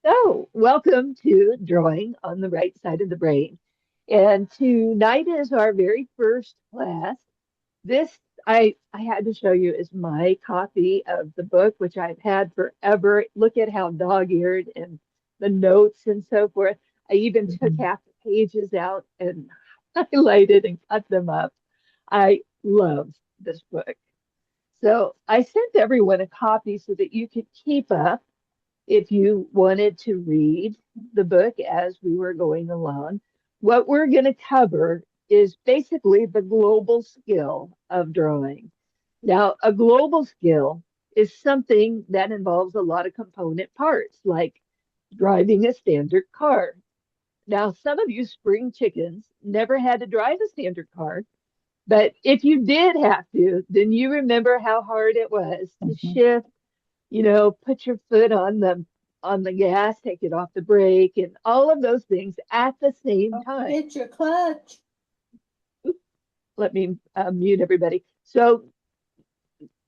So, welcome to Drawing on the Right Side of the Brain. And tonight is our very first class. This I had to show you is my copy of the book, which I've had forever. Look at how dog-eared and the notes and so forth. I even took Mhm. half the pages out and highlighted and cut them up. I love this book. So I sent everyone a copy so that you could keep up if you wanted to read the book as we were going along. What we're going to cover is basically the global skill of drawing. Now, a global skill is something that involves a lot of component parts, like driving a standard car. Now, some of you spring chickens never had to drive a standard car, but if you did have to, then you remember how hard it was to Mhm. shift, put your foot on the gas, take it off the brake, and all of those things at the same Don't time. forget your clutch. Let me mute everybody. So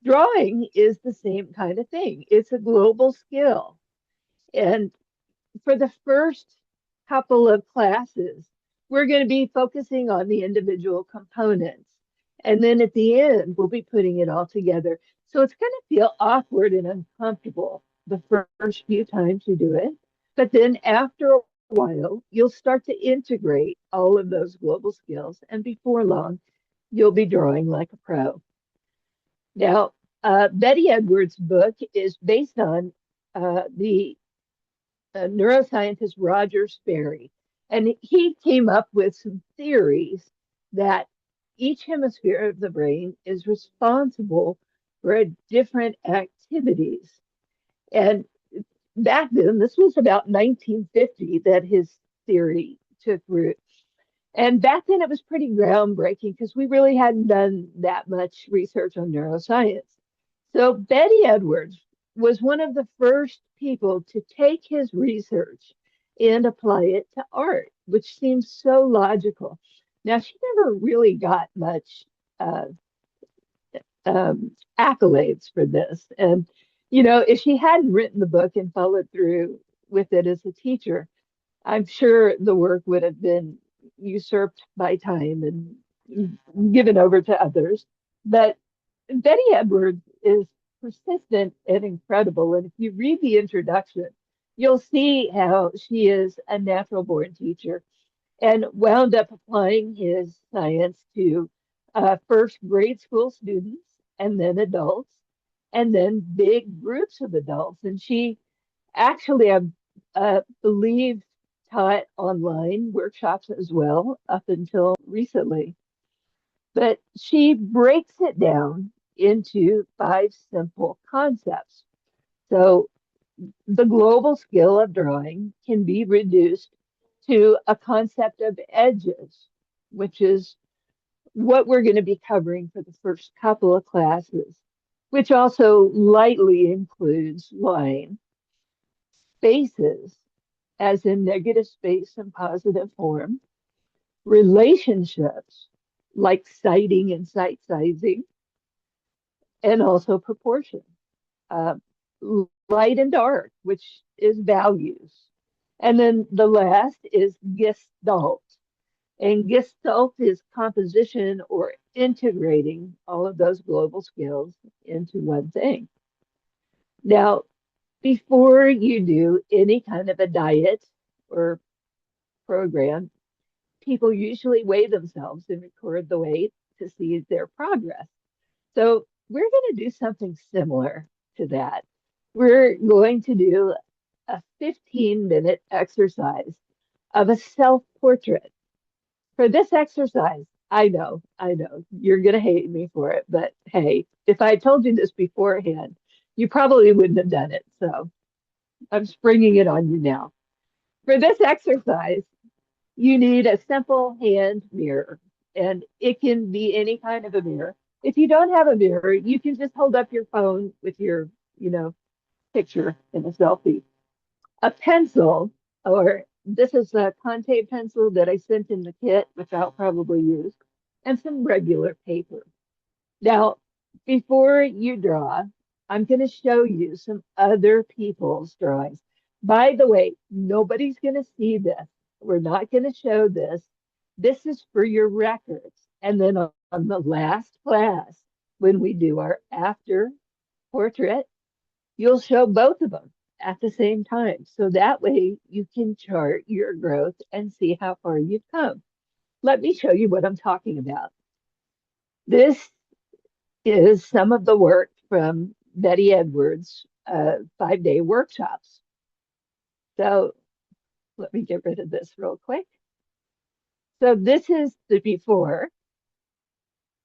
drawing is the same kind of thing. It's a global skill. And for the first couple of classes, we're going to be focusing on the individual components. And then at the end, we'll be putting it all together. So it's going to feel awkward and uncomfortable the first few times you do it. But then after a while, you'll start to integrate all of those global skills. And before long, you'll be drawing like a pro. Now, Betty Edwards' book is based on the neuroscientist Roger Sperry. And he came up with some theories that each hemisphere of the brain is responsible for different activities. And back then, this was about 1950 that his theory took root. And back then, it was pretty groundbreaking because we really hadn't done that much research on neuroscience. So, Betty Edwards was one of the first people to take his research and apply it to art, which seems so logical. Now, she never really got much uh, accolades for this. And, if she hadn't written the book and followed through with it as a teacher, I'm sure the work would have been usurped by time and given over to others. But Betty Edwards is persistent and incredible. And if you read the introduction, you'll see how she is a natural born teacher and wound up applying his science to first grade school students and then adults and then big groups of adults. And she actually, I believe, taught online workshops as well up until recently. But she breaks it down into five simple concepts. So the global skill of drawing can be reduced to a concept of edges, which is what we're going to be covering for the first couple of classes, which also lightly includes line, spaces, as in negative space and positive form, relationships, like sighting and sight sizing, and also proportion. Uh, Light and dark, which is values. And then the last is gestalt. And gestalt is composition or integrating all of those global skills into one thing. Now, before you do any kind of a diet or program, people usually weigh themselves and record the weight to see their progress. So we're going to do something similar to that. We're going to do a 15-minute exercise of a self portrait. For this exercise, I know, you're going to hate me for it, but hey, if I told you this beforehand, you probably wouldn't have done it. So I'm springing it on you now. For this exercise, you need a simple hand mirror, and it can be any kind of a mirror. If you don't have a mirror, you can just hold up your phone with your, you know, picture in a selfie. A pencil, or this is a Conte pencil that I sent in the kit, which I'll probably use, and some regular paper. Now, before you draw, I'm going to show you some other people's drawings. By the way, nobody's going to see this. We're not going to show this. This is for your records. And then on the last class, when we do our after portrait, you'll show both of them at the same time. So that way you can chart your growth and see how far you've come. Let me show you what I'm talking about. This is some of the work from Betty Edwards' 5-day workshops. So let me get rid of this real quick. So this is the before.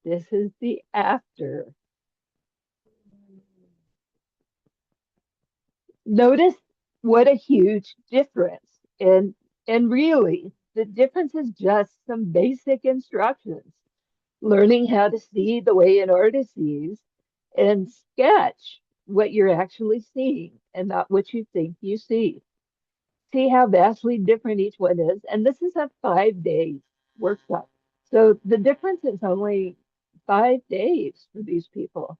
This is the after. Notice what a huge difference. And really, the difference is just some basic instructions. Learning how to see the way an artist sees and sketch what you're actually seeing and not what you think you see. See how vastly different each one is. And this is a 5-day workshop. So the difference is only 5 days for these people.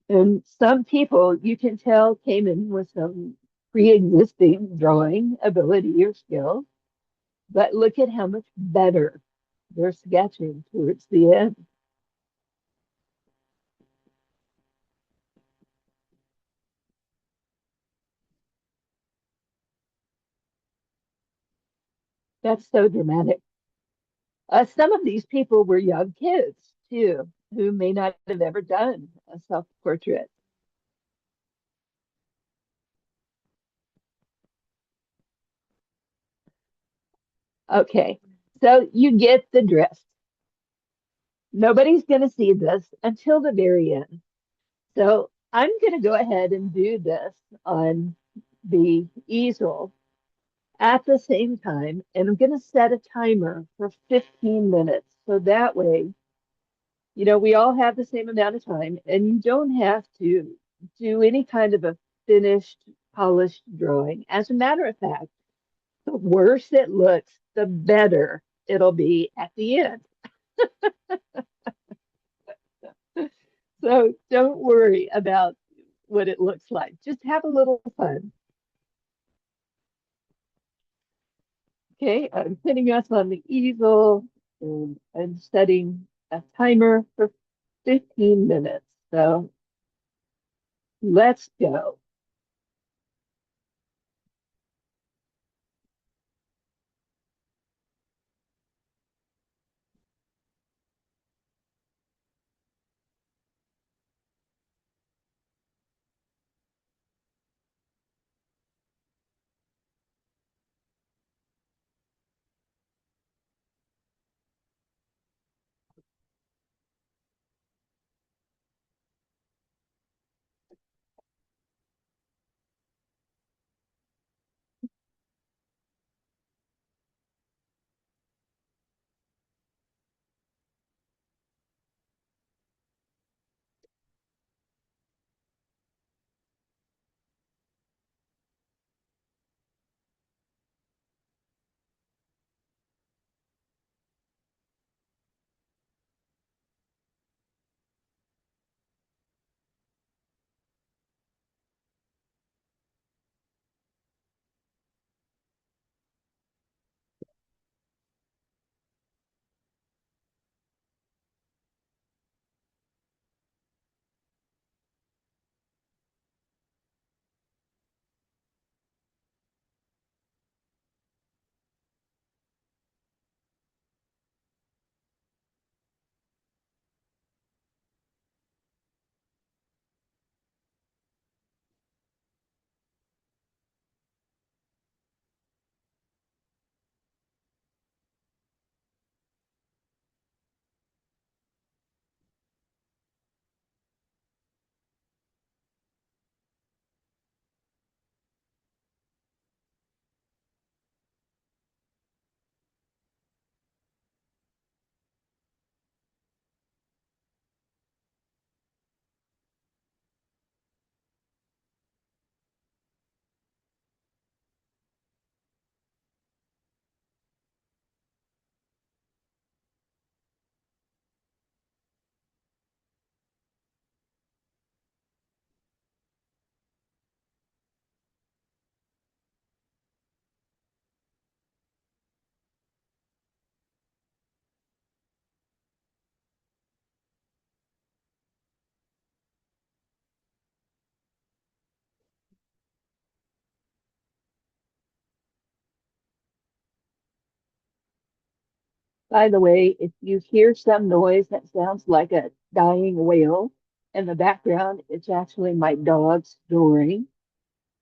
And some people you can tell came in with some pre-existing drawing ability or skill, but look at how much better they're sketching towards the end. That's so dramatic. Some of these people were young kids too, who may not have ever done a self-portrait. Okay, so you get the drift. Nobody's going to see this until the very end. So I'm going to go ahead and do this on the easel at the same time, and I'm going to set a timer for 15 minutes. So that way, we all have the same amount of time, and you don't have to do any kind of a finished, polished drawing. As a matter of fact, the worse it looks, the better it'll be at the end. So don't worry about what it looks like. Just have a little fun. Okay, I'm putting us on the easel and I'm setting a timer for 15 minutes. So let's go. By the way, if you hear some noise that sounds like a dying whale in the background, it's actually my dog snoring.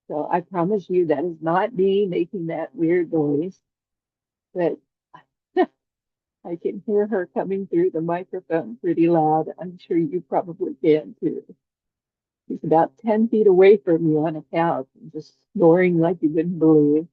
So I promise you that is not me making that weird noise, but I can hear her coming through the microphone pretty loud. I'm sure you probably can too. She's about 10 feet away from you on a couch and just snoring like you wouldn't believe.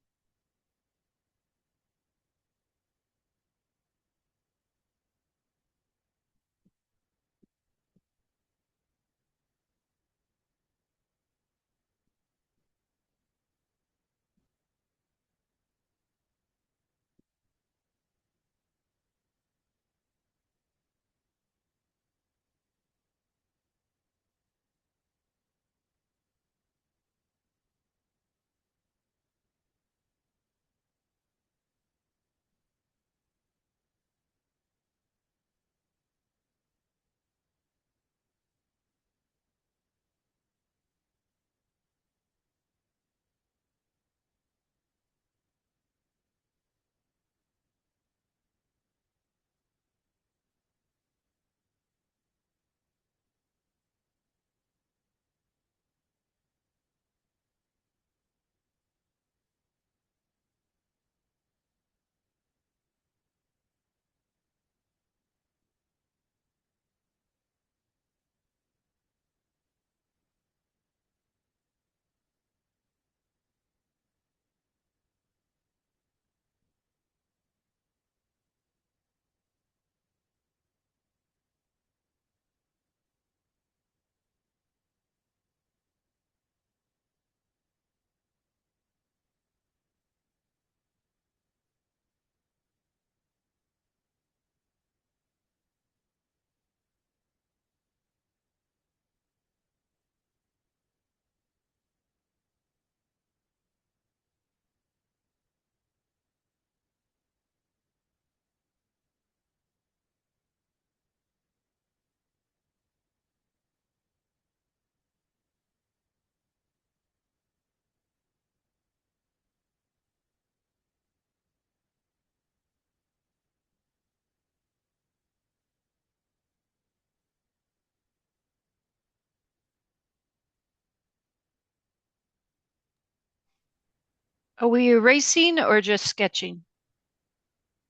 Are we erasing or just sketching?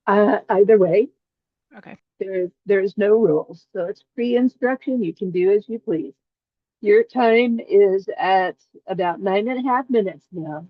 Either way, Okay. there's no rules. So it's pre-instruction. You can do as you please. Your time is at about 9.5 minutes now.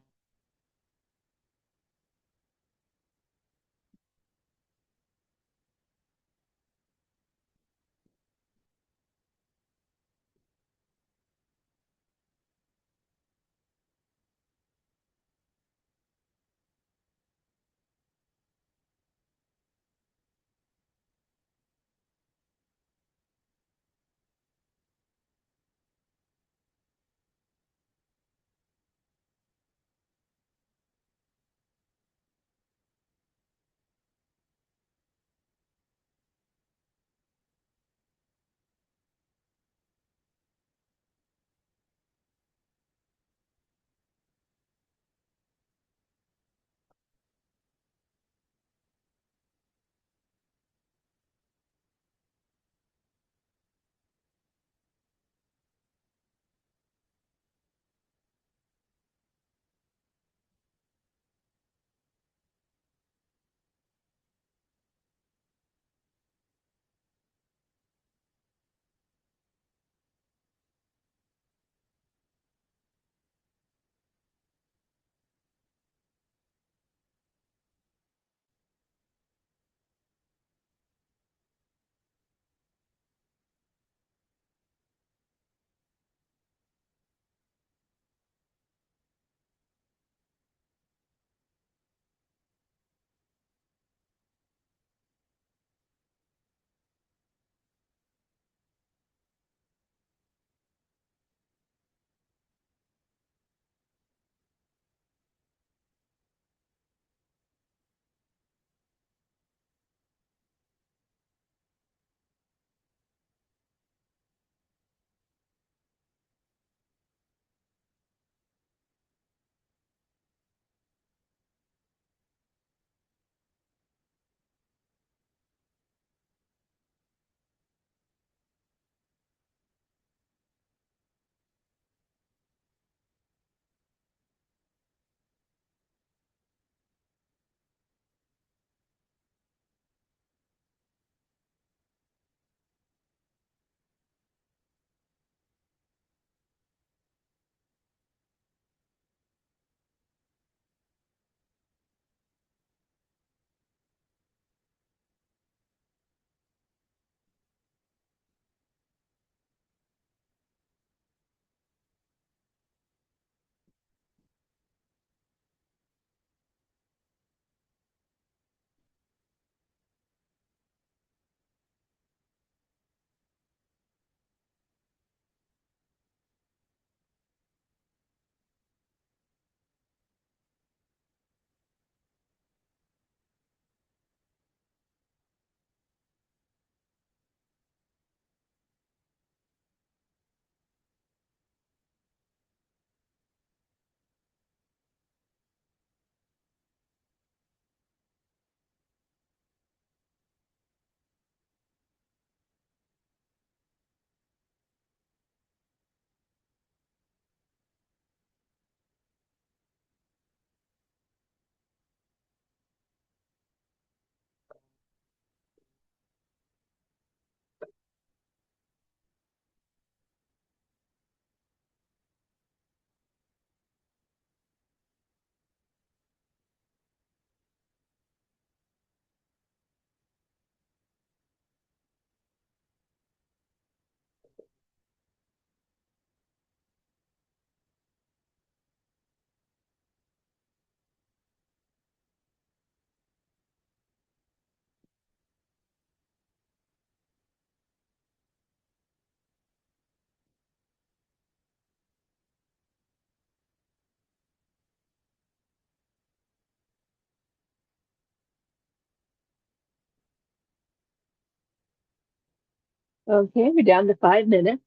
Okay, we're down to 5 minutes.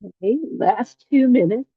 Okay, last 2 minutes.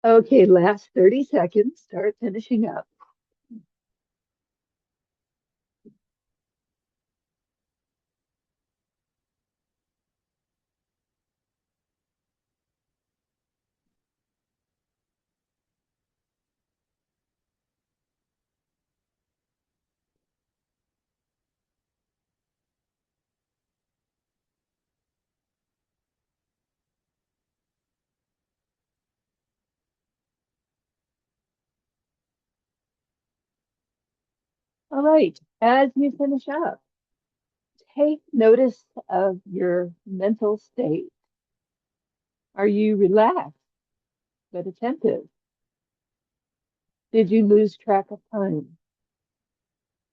Okay, last 30 seconds. Start finishing up. All right, as you finish up, take notice of your mental state. Are you relaxed but attentive? Did you lose track of time?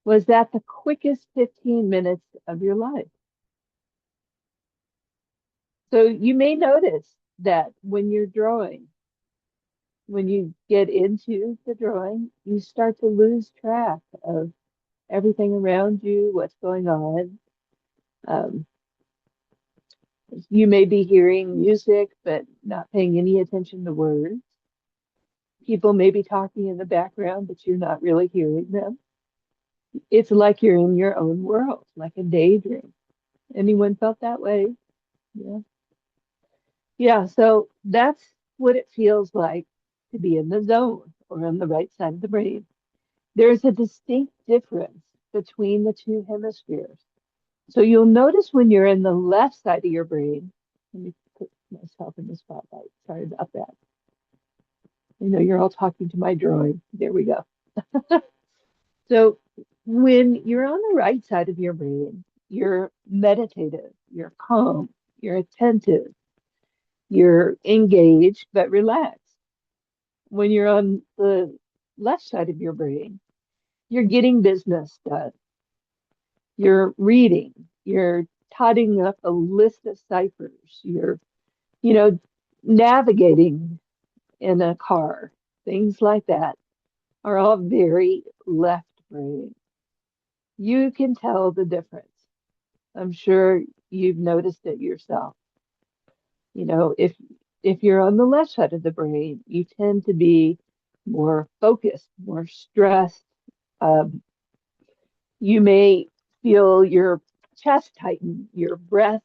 Was that the quickest 15 minutes of your life? So you may notice that when you're drawing, when you get into the drawing, you start to lose track of everything around you, what's going on. Um, you may be hearing music, but not paying any attention to words. People may be talking in the background, but you're not really hearing them. It's like you're in your own world, like a daydream. Anyone felt that way? Yeah. Yeah, so that's what it feels like to be in the zone or on the right side of the brain. There's a distinct difference between the two hemispheres. So you'll notice when you're in the left side of your brain, let me put myself in the spotlight. Sorry about that. I know you're all talking to my drawing. There we go. So when you're on the right side of your brain, you're meditative, you're calm, you're attentive, you're engaged but relaxed. When you're on the left side of your brain, you're getting business done, you're reading, you're totting up a list of ciphers, you're, you know, navigating in a car, things like that are all very left brain. You can tell the difference. I'm sure you've noticed it yourself. If you're on the left side of the brain, you tend to be more focused, more stressed. Um, you may feel your chest tighten, your breath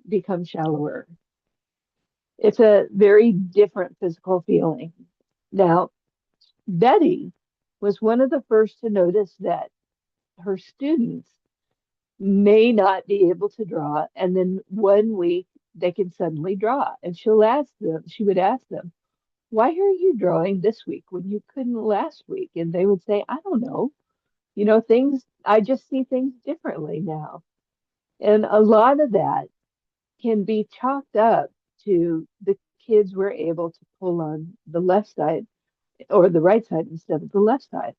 become shallower. It's a very different physical feeling. Now, Betty was one of the first to notice that her students may not be able to draw, and then one week they can suddenly draw. And she would ask them, why are you drawing this week when you couldn't last week? And they would say, I don't know. I just see things differently now. And a lot of that can be chalked up to the kids were able to pull on the left side or the right side instead of the left side.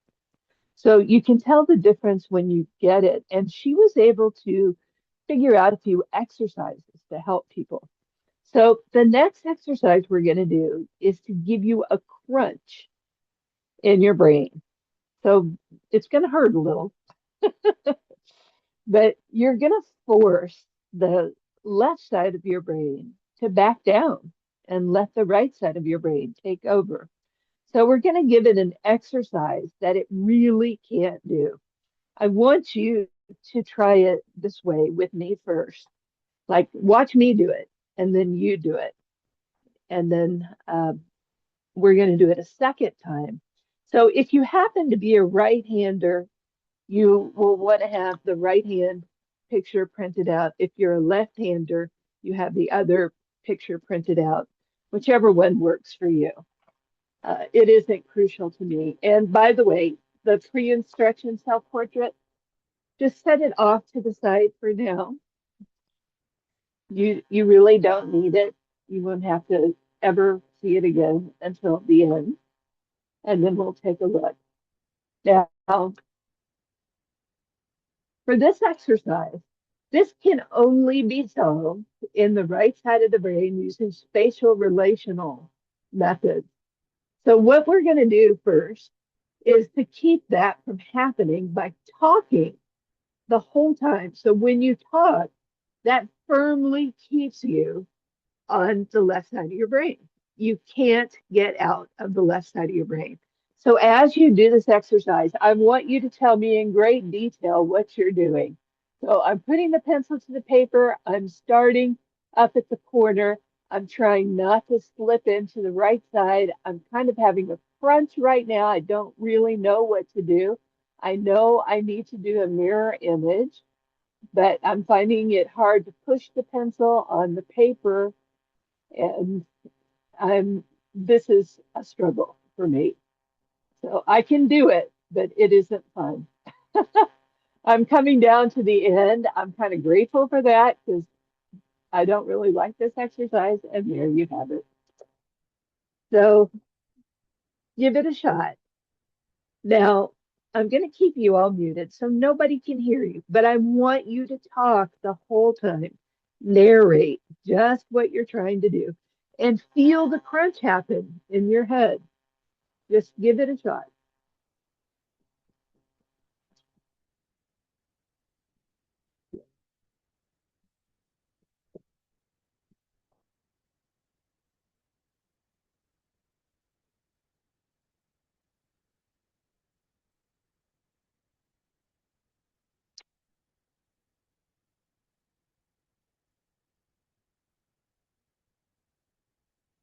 So you can tell the difference when you get it. And she was able to figure out a few exercises to help people. So the next exercise we're going to do is to give you a crunch in your brain. So it's going to hurt a little, but you're going to force the left side of your brain to back down and let the right side of your brain take over. So we're going to give it an exercise that it really can't do. I want you to try it this way with me first. Like, watch me do it, and then you do it. And then we're going to do it a second time. So if you happen to be a right-hander, you will want to have the right hand picture printed out. If you're a left-hander, you have the other picture printed out, whichever one works for you. It isn't crucial to me. And by the way, the pre-instruction self-portrait, just set it off to the side for now. You really don't need it. You won't have to ever see it again until the end. And then we'll take a look. Now, for this exercise, this can only be solved in the right side of the brain using spatial relational methods. So what we're going to do first is to keep that from happening by talking the whole time. So when you talk, that firmly keeps you on the left side of your brain. You can't get out of the left side of your brain. So as you do this exercise, I want you to tell me in great detail what you're doing. So I'm putting the pencil to the paper. I'm starting up at the corner. I'm trying not to slip into the right side. I'm kind of having a crunch right now. I don't really know what to do. I know I need to do a mirror image, but I'm finding it hard to push the pencil on the paper, and this is a struggle for me. So I can do it, but it isn't fun. I'm coming down to the end. I'm kind of grateful for that because I don't really like this exercise. And there you have it. So give it a shot. Now, I'm going to keep you all muted so nobody can hear you, but I want you to talk the whole time. Narrate just what you're trying to do and feel the crunch happen in your head. Just give it a shot.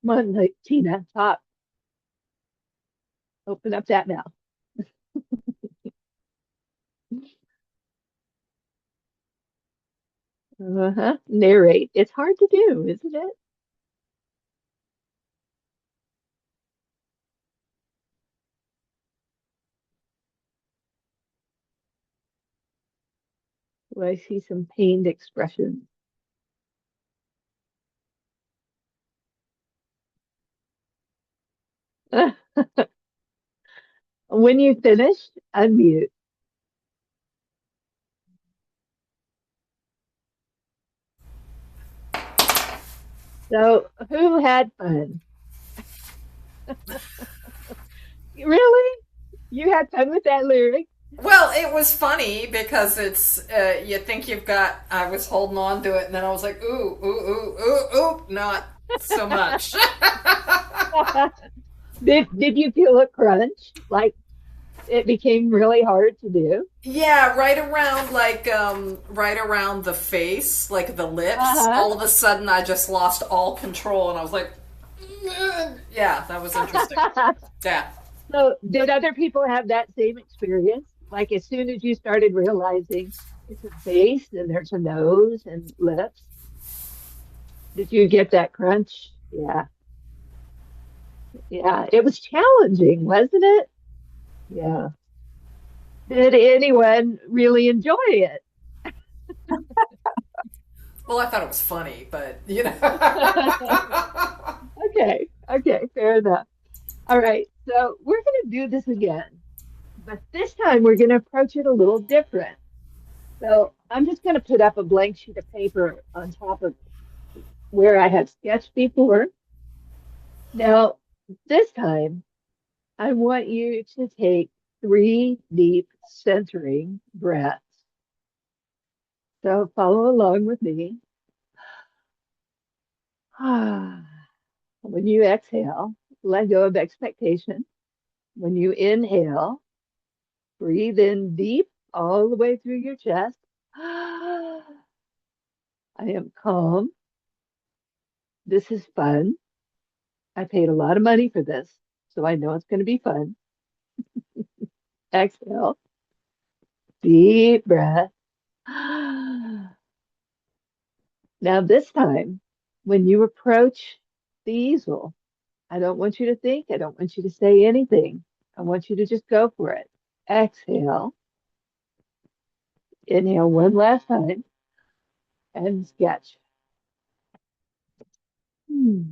Come on, like, Tina, talk. Open up that mouth. Uh-huh. Narrate. It's hard to do, isn't it? Well, I see some pained expressions. When you finish, unmute. So, who had fun? Really? You had fun with that lyric? Well, it was funny because it's you think you've got. I was holding on to it, and then I was like, ooh, ooh, ooh, ooh, ooh, not so much. Did you feel a crunch? Like it became really hard to do? Yeah, right around the face, like the lips. Uh-huh. All of a sudden, I just lost all control, and I was like, yeah, that was interesting. Yeah. So, did other people have that same experience? Like, as soon as you started realizing it's a face and there's a nose and lips, did you get that crunch? Yeah. Yeah. It was challenging, wasn't it? Yeah. Did anyone really enjoy it? Well, I thought it was funny, but you know. Okay. Okay. Fair enough. All right. So, we're going to do this again, but this time we're going to approach it a little different. So, I'm just going to put up a blank sheet of paper on top of where I had sketched before. Now, this time, I want you to take 3 deep centering breaths. So follow along with me. When you exhale, let go of expectation. When you inhale, breathe in deep all the way through your chest. I am calm. This is fun. I paid a lot of money for this, so I know it's going to be fun. Exhale, deep breath. Now, this time, when you approach the easel, I don't want you to think, I don't want you to say anything. I want you to just go for it. Exhale, inhale one last time, and sketch. Hmm.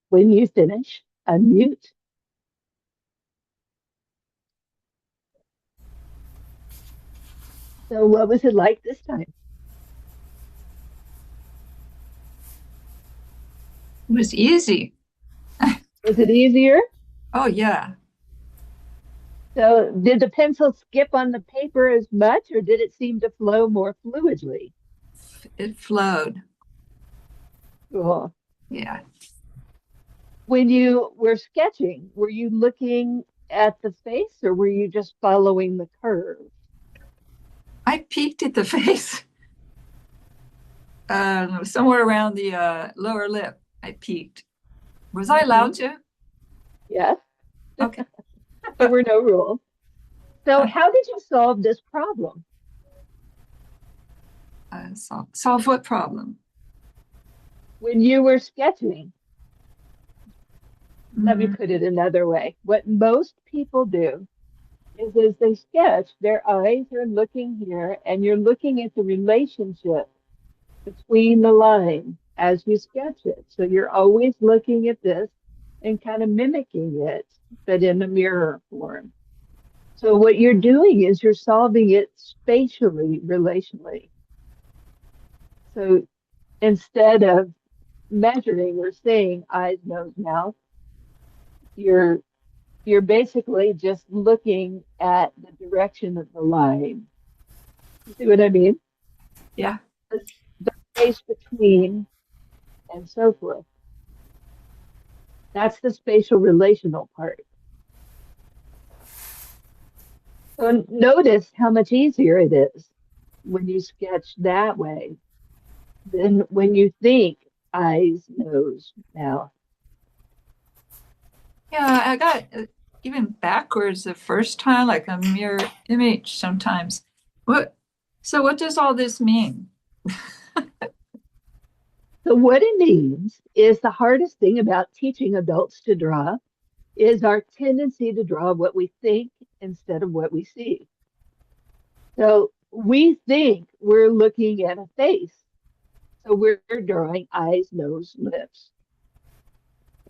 When you finish, unmute. So, what was it like this time? It was easy. Was it easier? Oh, yeah. So did the pencil skip on the paper as much, or did it seem to flow more fluidly? It flowed. Cool. Yeah. When you were sketching, were you looking at the face or were you just following the curve? I peeked at the face. Somewhere around the lower lip. I peeked. Was I allowed to? Yes, Okay. there were no rules. So how did you solve this problem? Solve what problem? When you were sketching, let me Mm, put it another way. What most people do is as they sketch, their eyes are looking here and you're looking at the relationship between the lines as you sketch it. So you're always looking at this and kind of mimicking it, but in a mirror form. So what you're doing is you're solving it spatially, relationally. So instead of measuring or saying eyes, nose, mouth, you're you're basically just looking at the direction of the line. You see what I mean? yeah. The space between and so forth. That's the spatial relational part. So notice how much easier it is when you sketch that way than when you think eyes, nose, mouth. Yeah, I got even backwards the first time, like a mirror image sometimes. What? So what does all this mean? So what it means is the hardest thing about teaching adults to draw is our tendency to draw what we think instead of what we see. So we think we're looking at a face. So we're drawing eyes, nose, lips.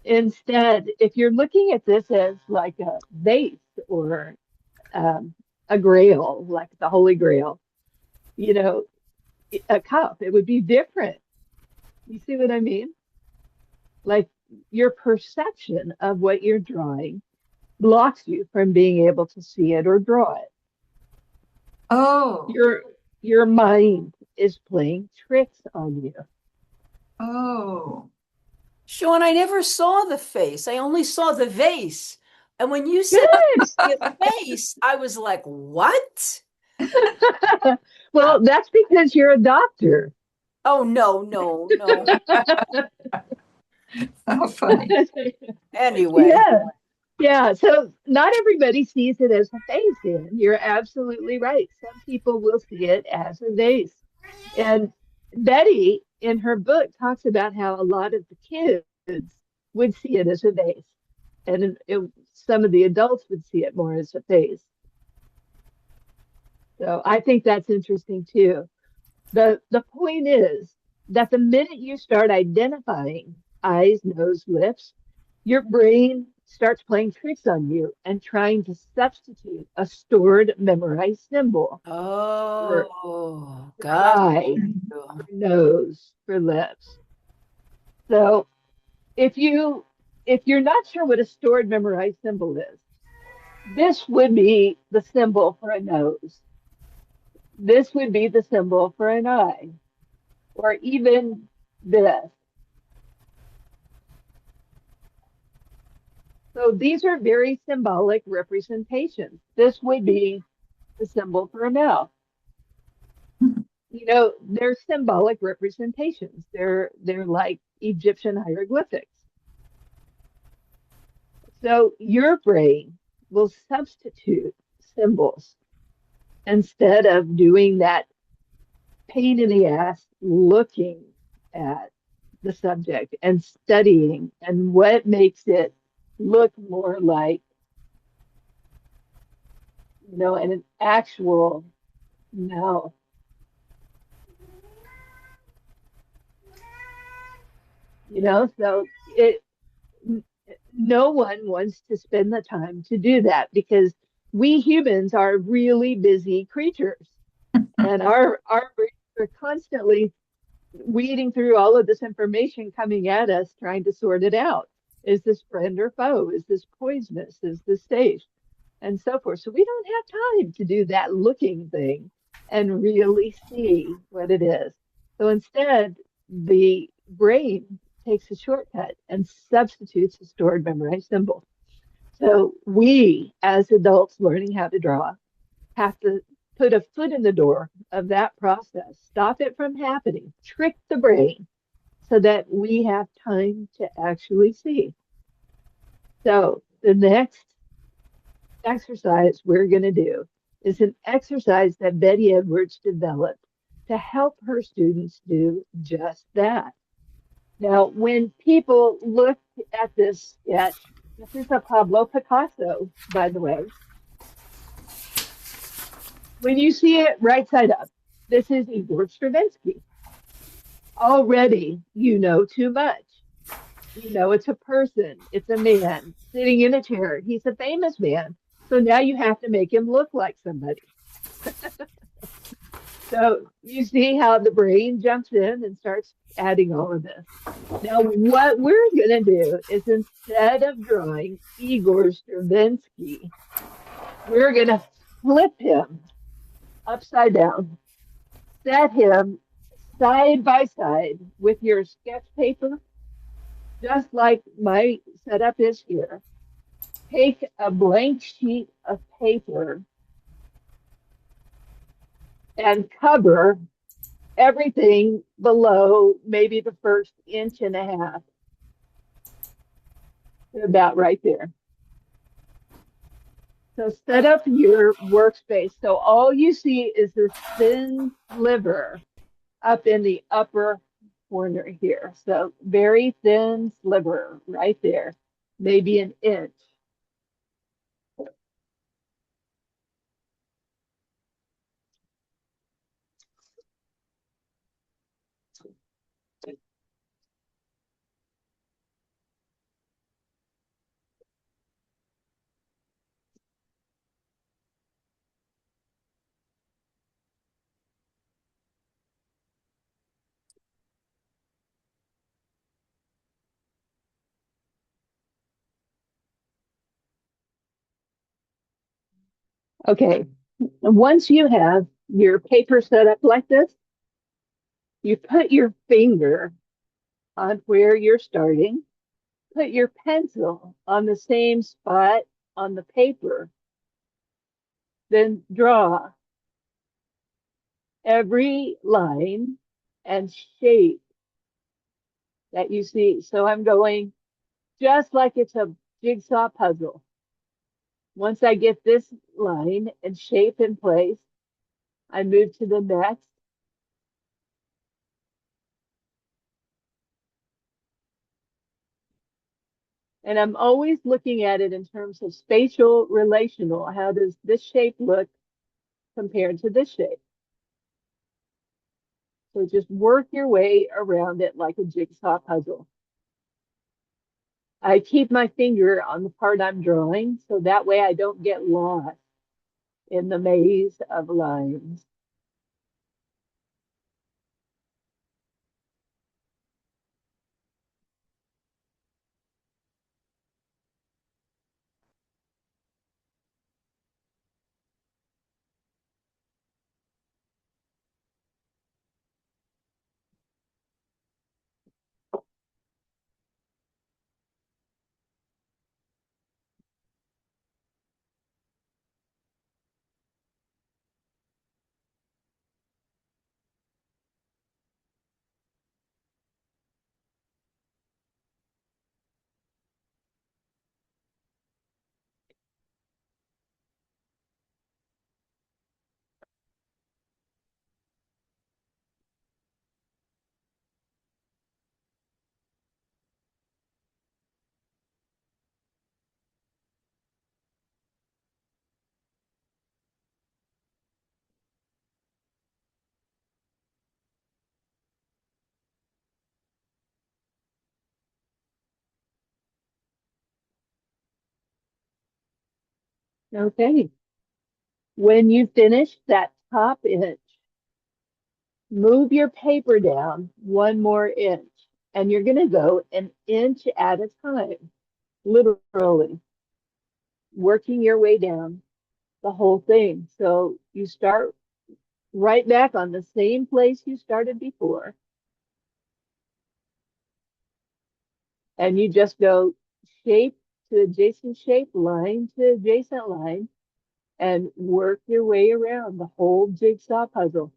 Instead, if you're looking at this as like a vase or um, a grail, like the Holy Grail, you know, a cup, it would be different. You see what I mean? Like your perception of what you're drawing blocks you from being able to see it or draw it. Oh, Your mind is playing tricks on you. oh. Sean, I never saw the face. I only saw the vase. And when you said Good. the face, I was like, what? Well, that's because you're a doctor. Oh, no, no, no. How funny. Anyway, Yeah. Yeah. So not everybody sees it as a face, in. You're absolutely right. Some people will see it as a vase. And Betty, in her book, talks about how a lot of the kids would see it as a vase. And some of the adults would see it more as a face. So I think that's interesting too. The point is that the minute you start identifying eyes, nose, lips, your brain starts playing tricks on you and trying to substitute a stored, memorized symbol for oh, got eye, you. for nose, for lips. So if you're not sure what a stored, memorized symbol is, this would be the symbol for a nose. This would be the symbol for an eye, or even this. So these are very symbolic representations. This would be the symbol for a mouth. You know, they're symbolic representations. They're like Egyptian hieroglyphics. So your brain will substitute symbols instead of doing that pain in the ass looking at the subject and studying and what makes it look more like, an actual mouth. So it no one wants to spend the time to do that because we humans are really busy creatures and our brains are constantly weeding through all of this information coming at us, trying to sort it out. Is this friend or foe? Is this poisonous? Is this safe? and so forth. So we don't have time to do that looking thing and really see what it is. So instead, the brain takes a shortcut and substitutes a stored memorized symbol. So we, as adults learning how to draw, have to put a foot in the door of that process, stop it from happening, trick the brain so that we have time to actually see. So the next exercise we're going to do is an exercise that Betty Edwards developed to help her students do just that. Now, when people look at this sketch, this is a Pablo Picasso, by the way. When you see it right side up, this is Igor Stravinsky. Already, you know too much. You know it's a person, it's a man sitting in a chair. He's a famous man. So now you have to make him look like somebody. So you see how the brain jumps in and starts adding all of this. Now, what we're going to do is instead of drawing Igor Stravinsky, we're going to flip him upside down, set him side by side with your sketch paper, just like my setup is here. Take a blank sheet of paper and cover everything below maybe the first inch and a half. About right there. So set up your workspace. So all you see is this thin sliver up in the upper corner here. So very thin sliver right there, maybe an inch. Okay, once you have your paper set up like this, you put your finger on where you're starting, put your pencil on the same spot on the paper, then draw every line and shape that you see. So I'm going just like it's a jigsaw puzzle. Once I get this line and shape in place, I move to the next. And I'm always looking at it in terms of spatial relational. How does this shape look compared to this shape? So just work your way around it like a jigsaw puzzle. I keep my finger on the part I'm drawing, so that way I don't get lost in the maze of lines. Okay. When you finish that top inch, move your paper down one more inch, and you're going to go an inch at a time, literally. working your way down the whole thing. So you start right back on the same place you started before, and you just go shape to adjacent shape, line to adjacent line, and work your way around the whole jigsaw puzzle.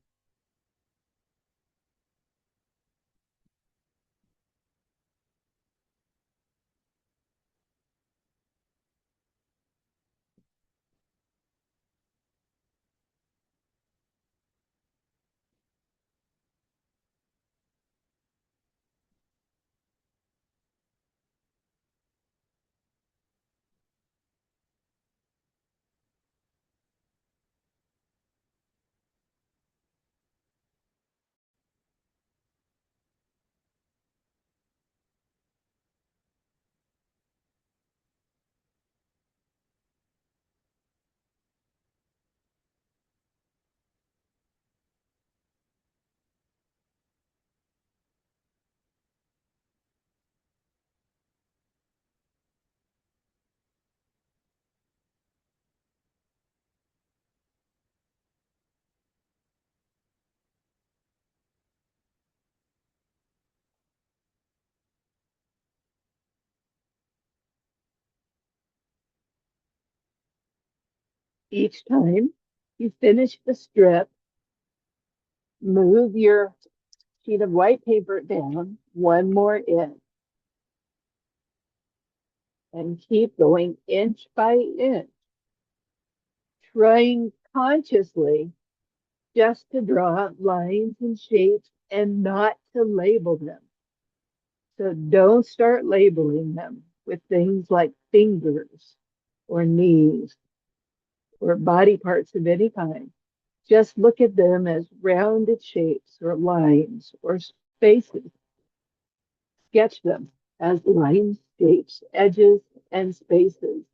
Each time you finish the strip, move your sheet of white paper down one more inch and keep going inch by inch, trying consciously just to draw lines and shapes and not to label them. So don't start labeling them with things like fingers or knees or body parts of any kind. Just look at them as rounded shapes or lines or spaces. Sketch them as lines, shapes, edges, and spaces.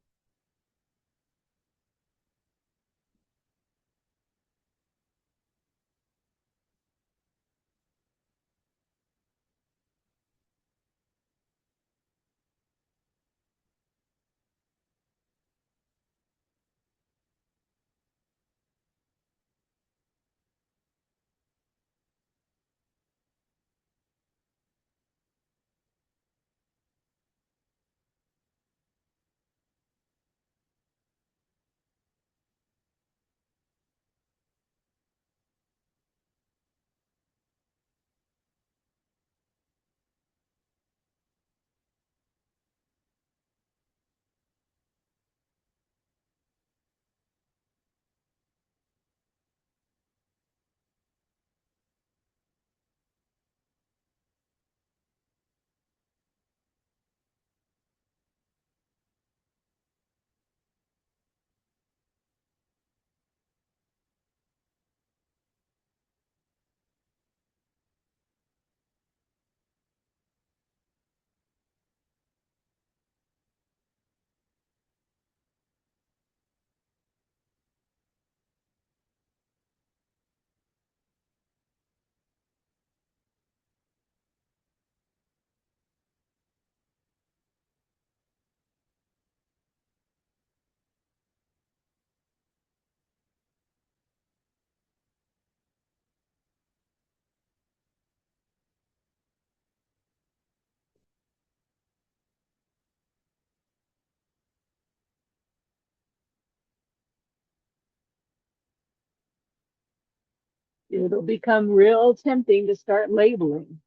It'll become real tempting to start labeling.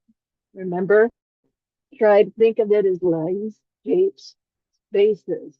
Remember, try to think of it as lines, shapes, spaces.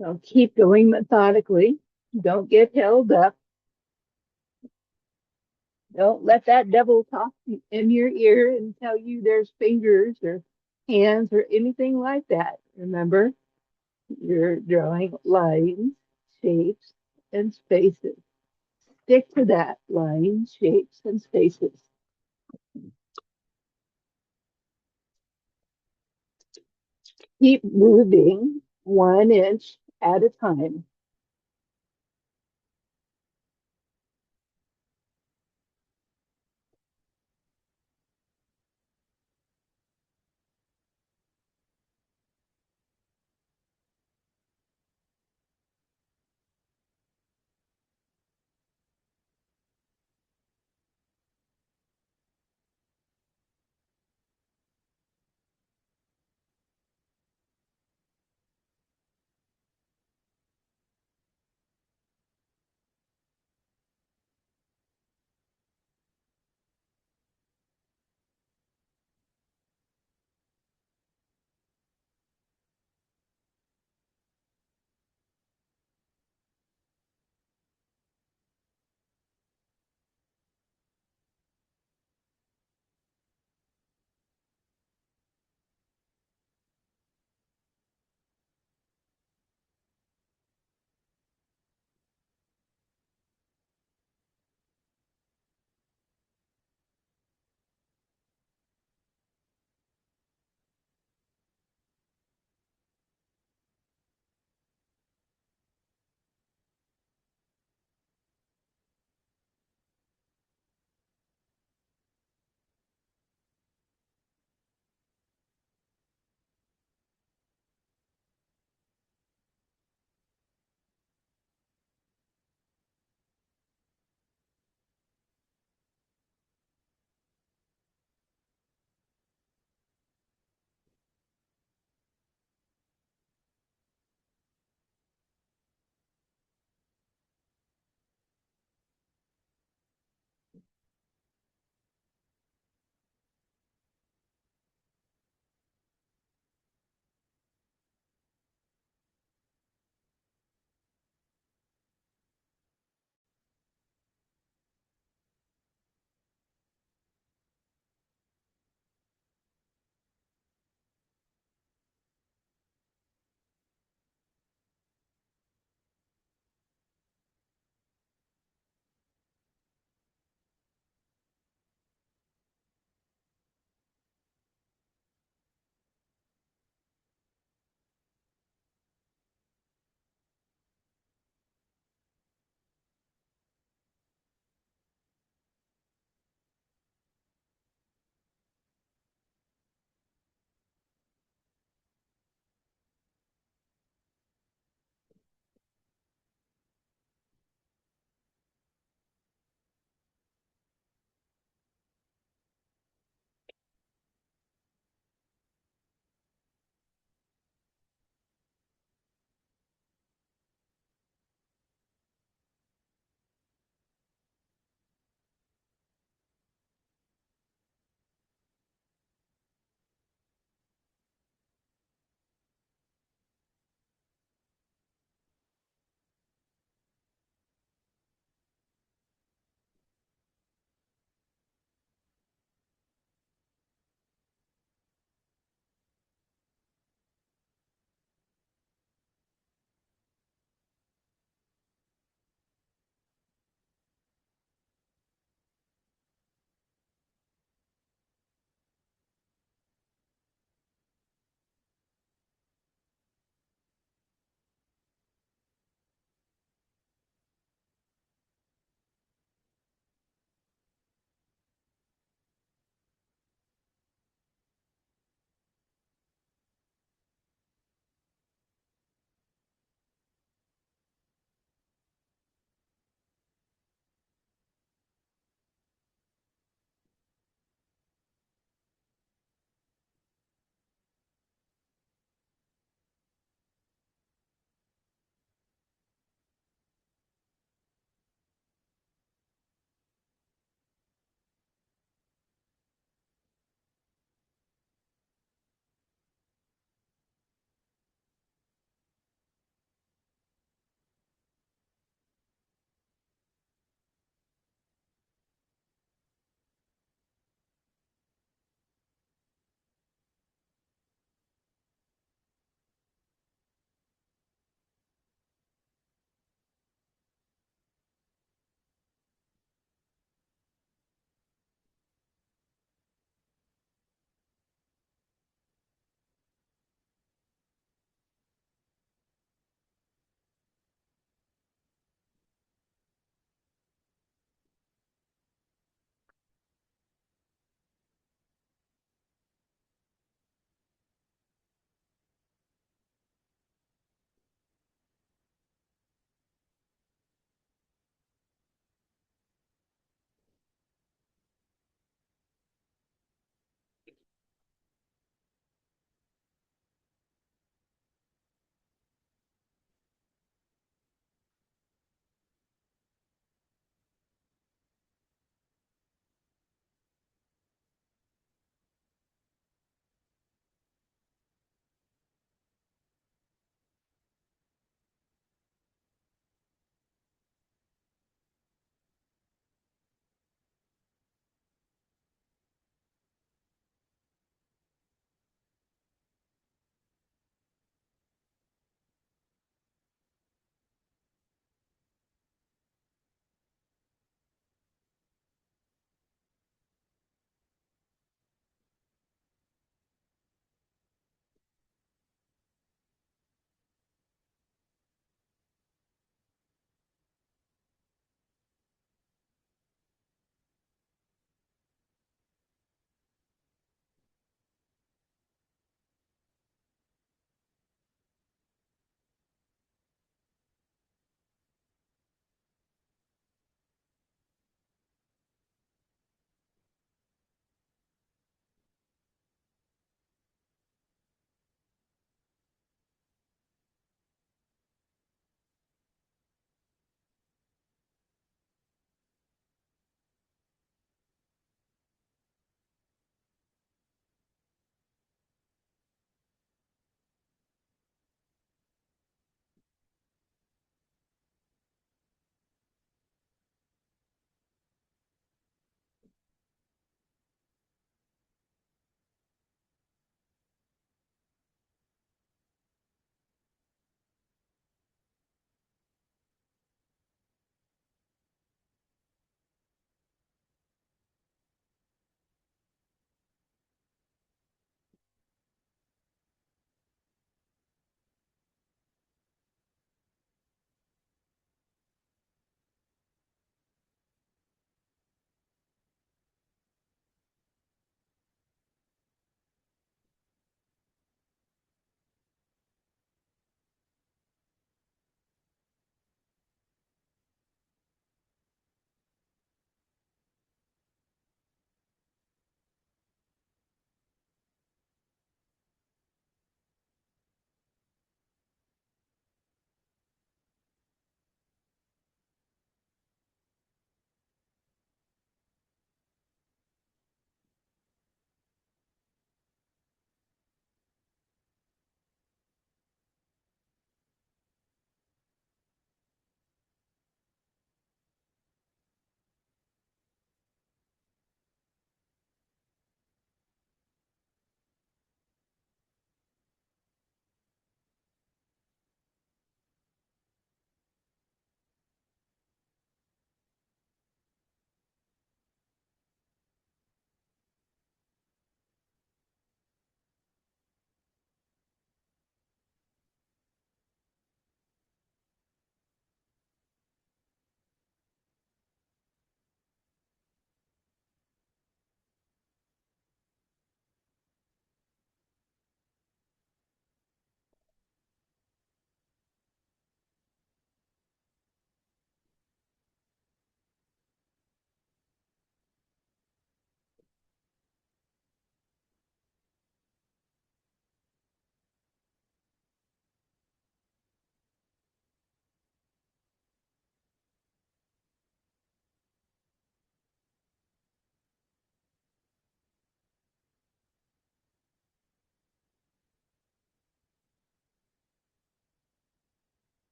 So keep going methodically. Don't get held up. Don't let that devil talk in your ear and tell you there's fingers or hands or anything like that. Remember, you're drawing lines, shapes, and spaces. Stick to that, lines, shapes, and spaces. Keep moving 1 inch at a time.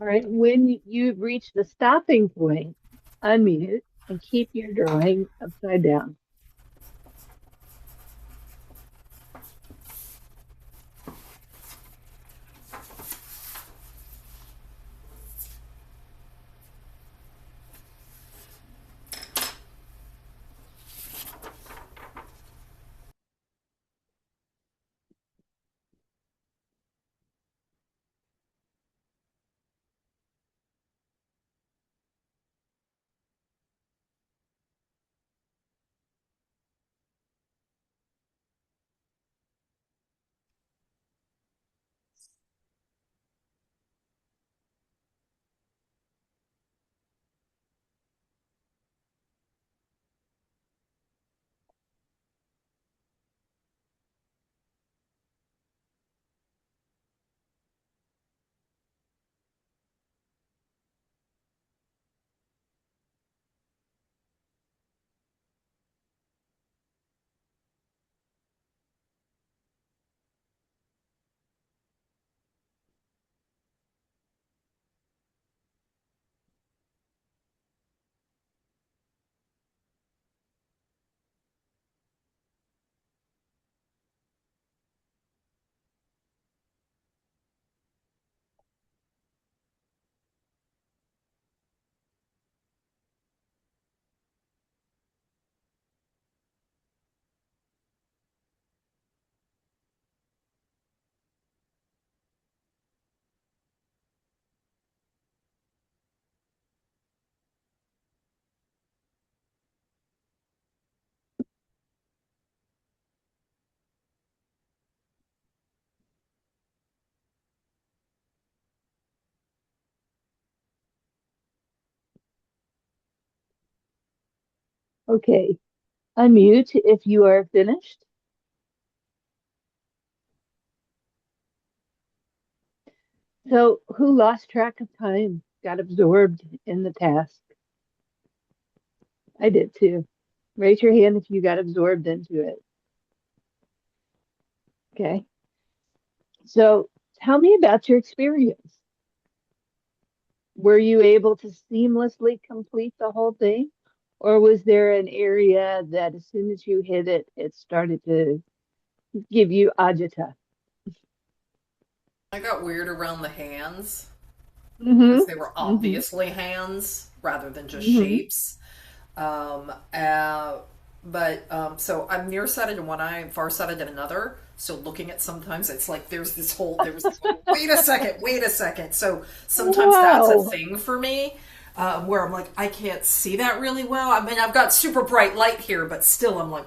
All right, when you reach the stopping point, unmute and keep your drawing upside down. Okay, unmute if you are finished. So, who lost track of time, got absorbed in the task? I did too. Raise your hand if you got absorbed into it. Okay. So, tell me about your experience. Were you able to seamlessly complete the whole thing? Or was there an area that as soon as you hit it, it started to give you agita? I got weird around the hands Mm-hmm. because they were obviously hands rather than just Mm-hmm. shapes. Um, uh, so I'm nearsighted in one eye and farsighted in another. So looking at sometimes it's like there was this whole, wait a second. So sometimes that's a Wow. thing for me. Where I'm like, I can't see that really well. I mean, I've got super bright light here, but still I'm like,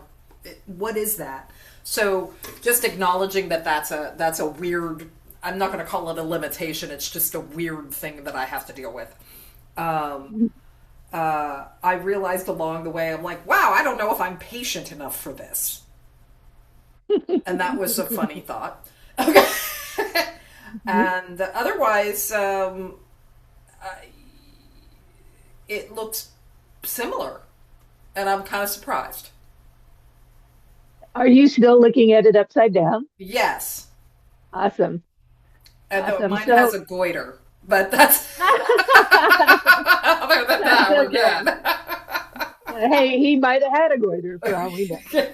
what is that? So just acknowledging that that's a weird, I'm not going to call it a limitation. It's just a weird thing that I have to deal with. Um, I realized along the way, I'm like, wow, I don't know if I'm patient enough for this. And that was a funny thought. Okay. And otherwise, it looks similar. And I'm kind of surprised. Are you still looking at it upside down? Yes. Awesome. And though Awesome. mine has So a goiter, but that's other than that's that, we're okay. Hey, he might have had a goiter for all we know. good.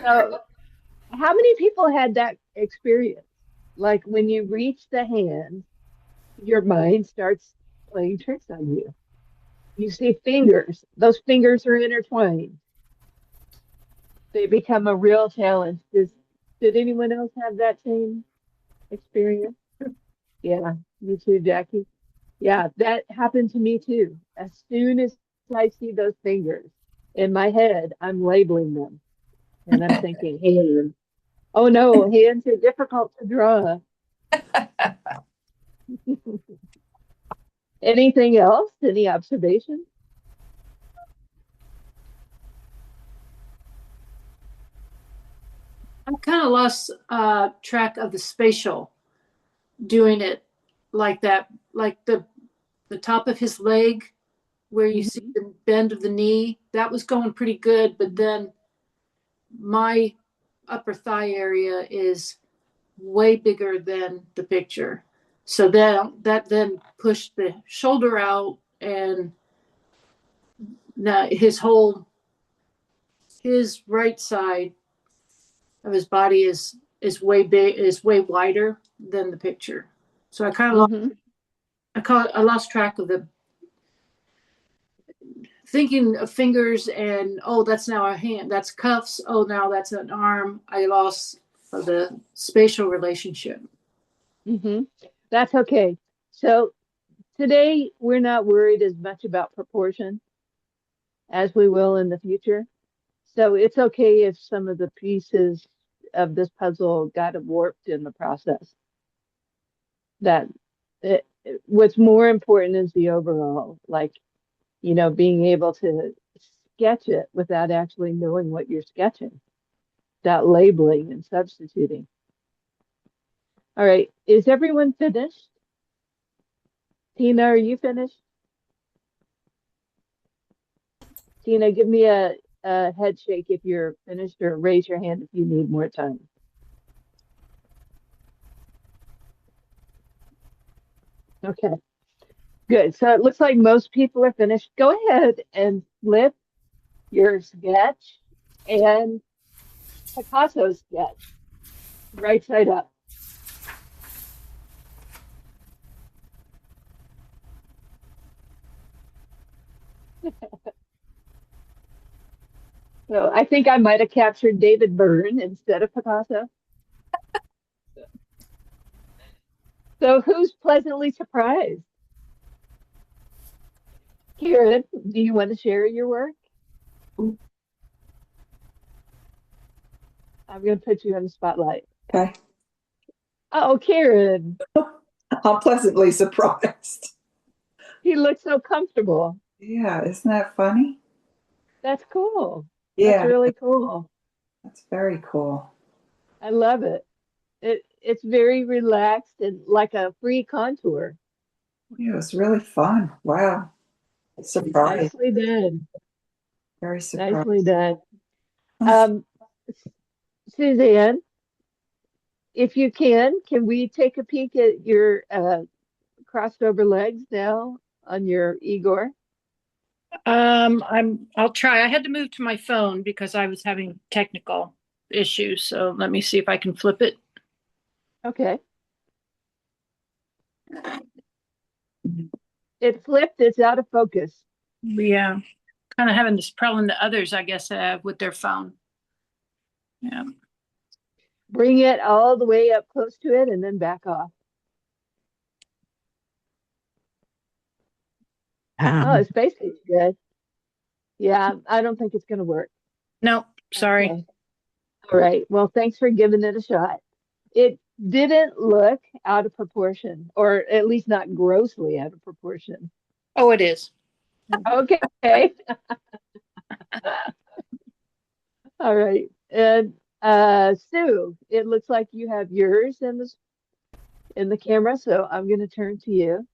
So, how many people had that experience? Like when you reach the hand, your mind starts playing tricks on you. You see fingers, those fingers are intertwined. They become a real challenge. Did anyone else have that same experience? Yeah, you too, Jackie. Yeah, that happened to me too. As soon as I see those fingers in my head, I'm labeling them and I'm thinking, hand. Oh no, hands are difficult to draw. Anything else? Any observations? I kind of lost track of the spatial doing it like that, like the top of his leg where you see Mhm. the bend of the knee. That was going pretty good, but then my upper thigh area is way bigger than the picture. So that then pushed the shoulder out, and now his right side of his body is way wider than the picture. So I lost track of the thinking of fingers, and oh, that's now a hand, that's cuffs, oh, now that's an arm. I lost the spatial relationship. That's okay. So today we're not worried as much about proportion as we will in the future. So it's okay if some of the pieces of this puzzle got warped in the process. What's more important is the overall, like, being able to sketch it without actually knowing what you're sketching, without labeling and substituting. All right, is everyone finished? Tina, are you finished? Tina, give me a head shake if you're finished, or raise your hand if you need more time. Okay, good. So it looks like most people are finished. Go ahead and flip your sketch and Picasso's sketch right side up. So I think I might have captured David Byrne instead of Picasso. So who's pleasantly surprised? Karen, do you want to share your work? I'm going to put you on the spotlight. Okay. Oh, Karen. I'm pleasantly surprised. He looks so comfortable. Yeah, isn't that funny? That's cool. Yeah. That's really cool. That's very cool. I love it. It's very relaxed and like a free contour. Yeah, it was really fun. Wow. Surprised. Nicely done. Very surprised. Nicely done. Suzanne, if you can we take a peek at your crossed over legs now on your Igor? I'll try. I had to move to my phone because I was having technical issues. So let me see if I can flip it. Okay. It flipped, it's out of focus. Yeah. Kind of having this problem that others, I guess, have with their phone. Yeah. Bring it all the way up close to it and then back off. Oh, it's basically good. Yeah, I don't think it's going to work. No, sorry. Okay. All right. Well, thanks for giving it a shot. It didn't look out of proportion, or at least not grossly out of proportion. Oh, it is. Okay. All right. And Sue, it looks like you have yours in the camera, so I'm going to turn to you.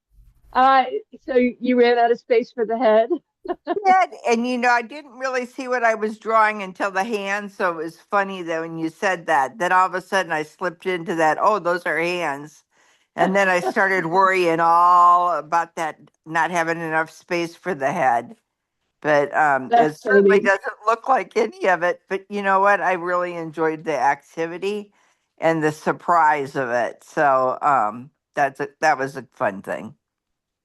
So you ran out of space for the head? Did, and I didn't really see what I was drawing until the hands, so it was funny that when you said that, then all of a sudden I slipped into that, oh, those are hands. And then I started worrying all about that, not having enough space for the head. But it certainly doesn't look like any of it. But you know what? I really enjoyed the activity and the surprise of it. So that was a fun thing.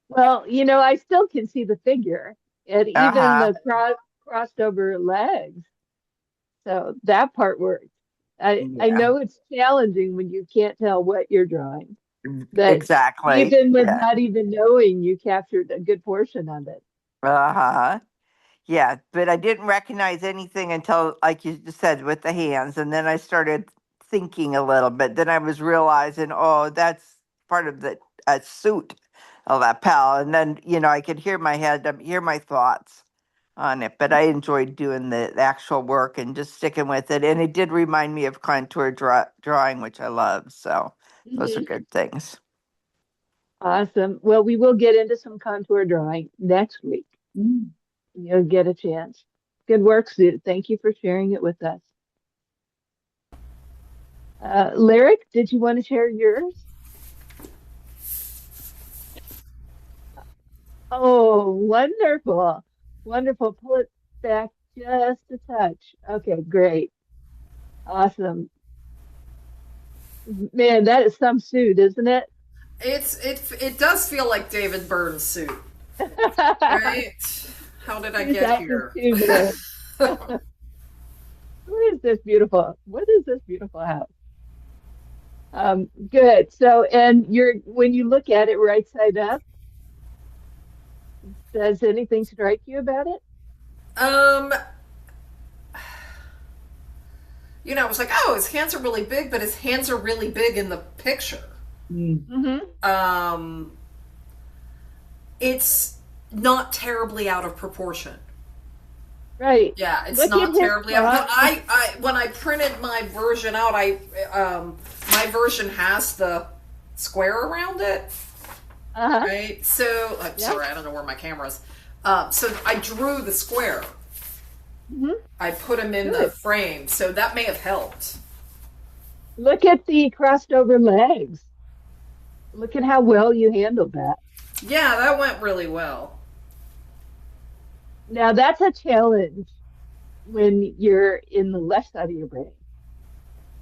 Well, I still can see the figure and even the crossed over legs. So that part worked. I know it's challenging when you can't tell what you're drawing. But exactly. Even with not even knowing, you captured a good portion of it. Yeah, but I didn't recognize anything until, like you just said, with the hands. And then I started thinking a little bit. Then I was realizing, oh, that's part of the suit of that pal. And then, I could hear my head, hear my thoughts on it. But I enjoyed doing the actual work and just sticking with it. And it did remind me of contour drawing, which I love. So those are good things. Awesome. Well, we will get into some contour drawing next week. You'll get a chance. Good work, Sue. Thank you for sharing it with us. Lyric, did you want to share yours? Oh, wonderful. Wonderful. Pull it back just a touch. Okay, great. Awesome. Man, that is some suit, isn't it? It does feel like David Byrne's suit, right? How did I He's get active here? too, man. What is this beautiful? What is this beautiful house? Good. So, and when you look at it right side up, does anything strike you about it? Um, I was like, oh, his hands are really big, but his hands are really big in the picture. Mm-hmm. It's not terribly out of proportion. Right. Yeah, it's Look at not his terribly out. cross. I when I printed my version out, my version has the square around it. Uh-huh. Right. So, Yeah. sorry, I don't know where my camera is. So I drew the square. Mhm. I put them in the Good. frame, so that may have helped. Look at the crossed over legs. Look at how well you handled that. Yeah, that went really well. Now that's a challenge when you're in the left side of your brain.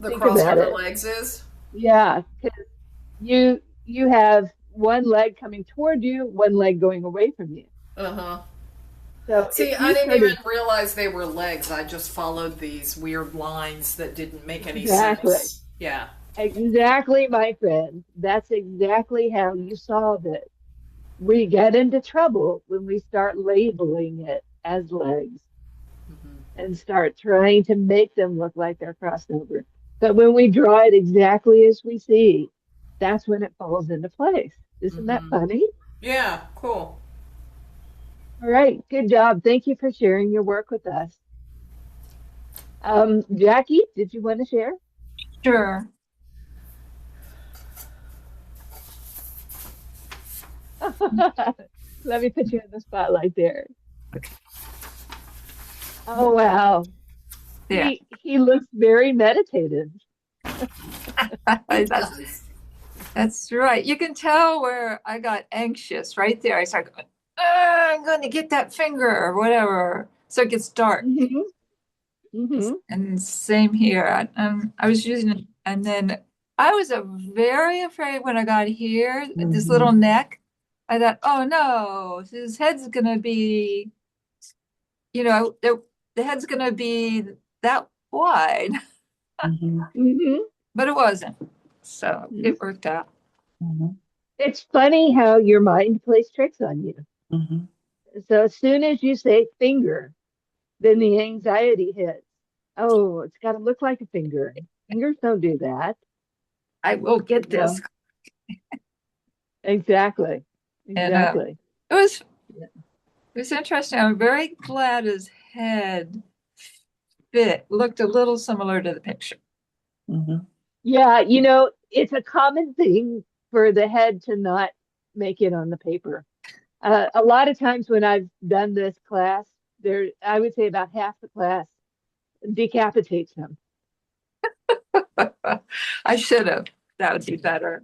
The Think about crossover it. legs is. Yeah, because you have one leg coming toward you, one leg going away from you. Uh-huh. So See, if I you didn't sort even of realize they were legs. I just followed these weird lines that didn't make any Exactly. sense. Yeah. exactly, my friend, that's exactly how you solve it. We get into trouble when we start labeling it as legs Hmm. and start trying to make them look like they're crossed over. But when we draw it exactly as we see, that's when it falls into place. Isn't that Hmm. funny? Yeah, cool. All right, good job. Thank you for sharing your work with us. Jackie, did you want to share? Sure. Let me put you in the spotlight there. Oh wow. Yeah. He looks very meditative. That's right. You can tell where I got anxious right there. I started going, "Ah, I'm going to get that finger or whatever." So it gets dark. Hmm. Hmm. And same here. I was using it, and then I was very afraid when I got here, this little neck. I thought, oh no, his head's gonna be, the head's gonna be that wide, Mhm. Hmm. but it wasn't. So Mhm. it worked out. Mhm. It's funny how your mind plays tricks on you. Mhm. So as soon as you say finger, then the anxiety hits. Oh, it's got to look like a finger. Fingers don't do that. I will get Yeah, this. exactly. And Exactly. it was Yeah. it was interesting. I'm very glad his head looked a little similar to the picture. Mhm. Yeah, it's a common thing for the head to not make it on the paper. A lot of times when I've done this class, I would say about half the class decapitates him. I should have. That would be better.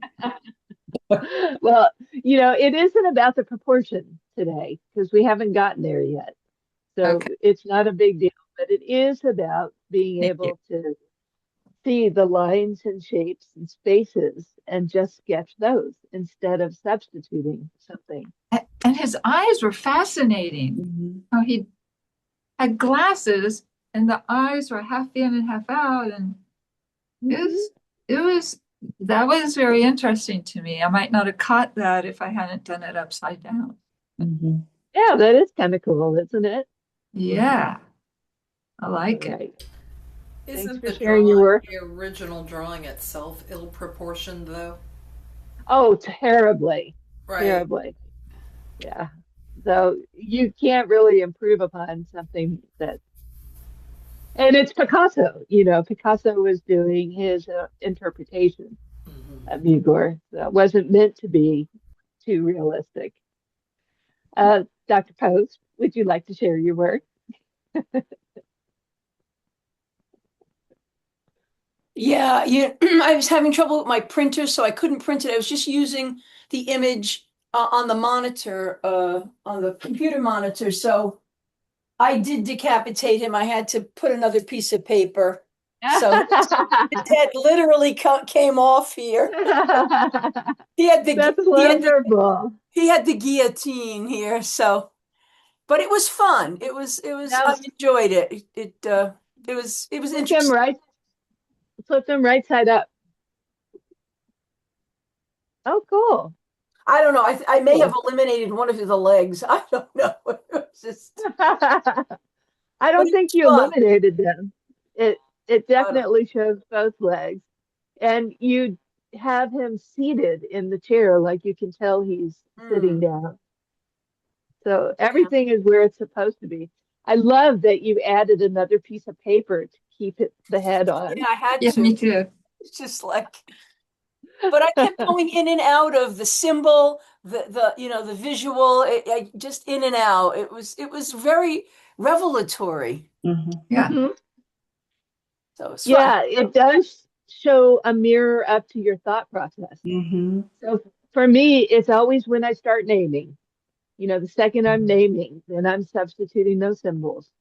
Well, it isn't about the proportion today because we haven't gotten there yet. So Okay. it's not a big deal, but it is about being Thank you. able to see the lines and shapes and spaces and just sketch those instead of substituting something. And his eyes were fascinating. Mhm. How he had glasses and the eyes were half in and half out, and it was that was very interesting to me. I might not have caught that if I hadn't done it upside down. Mhm. Yeah, that is kind of cool, isn't it? Yeah, I All like it. right. Thanks Isn't for the sharing your work. the original drawing itself ill proportioned though? Oh, terribly, Right. terribly. Yeah. So you can't really improve upon something and it's Picasso. Picasso was doing his interpretation Hmm. of Igor. So it wasn't meant to be too realistic. Dr. Post, would you like to share your work? Yeah, I was having trouble with my printer, so I couldn't print it. I was just using the image on the monitor, on the computer monitor. So I did decapitate him. I had to put another piece of paper. So his head literally came off here. He had the That's he had the, wonderful. he had the guillotine here. So, but it was fun. It was Now, I enjoyed it. It was flip them interesting. flip them right side up. Oh, cool. I don't know. I may have Cool. eliminated one of the legs. I don't know. It was just, I but don't it think was you fun. eliminated them. It I don't- definitely shows both legs. And you have him seated in the chair, like you can tell he's sitting Hmm. down. So everything is where it's supposed to be. I love that you added another piece of paper to keep the head on. Yeah, I had Yeah, to. me too. It's just like, but I kept going in and out of the symbol, the visual, I just in and out. It was very revelatory. Mhm. Yeah. Mhm. So it's fun. Yeah, it does show a mirror up to your thought process. Mhm. So for me, it's always when I start naming. The second I'm naming, then I'm substituting those symbols.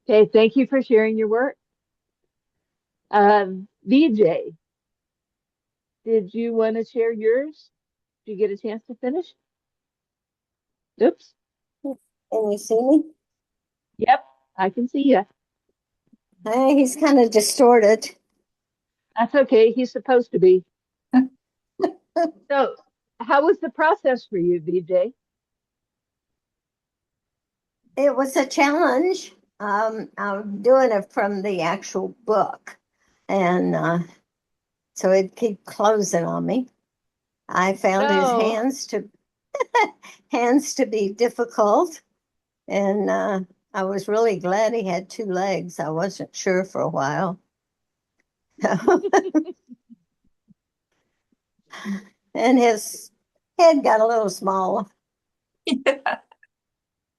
Okay, thank you for sharing your work. VJ, did you want to share yours? Did you get a chance to finish? Oops. Can you see me? Yep, I can see you. He's kind of distorted. That's okay. He's supposed to be. So, how was the process for you, VJ? It was a challenge. I'm doing it from the actual book, and so it kept closing on me. I found his No. hands to be difficult, and I was really glad he had two legs. I wasn't sure for a while. And his head got a little small.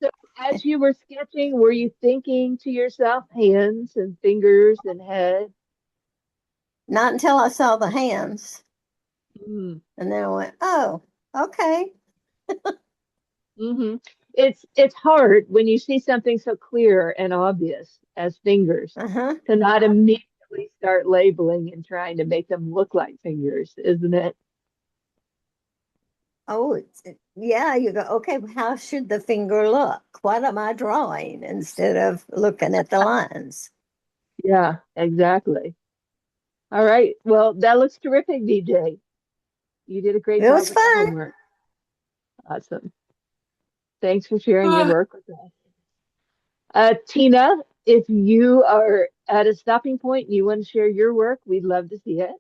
So, as you were sketching, were you thinking to yourself, hands and fingers and head? Not until I saw the hands. Mm. And then I went, oh, okay. Hmm. It's hard when you see something so clear and obvious as fingers Uh-huh. to not immediately start labeling and trying to make them look like fingers, isn't it? Oh, yeah, you go, okay, how should the finger look? What am I drawing instead of looking at the lines? Yeah, exactly. All right. Well, that looks terrific, DJ. You did a great It job was with the fun. homework. Awesome. Thanks for sharing your Ah, work with us. Tina, if you are at a stopping point and you want to share your work, we'd love to see it.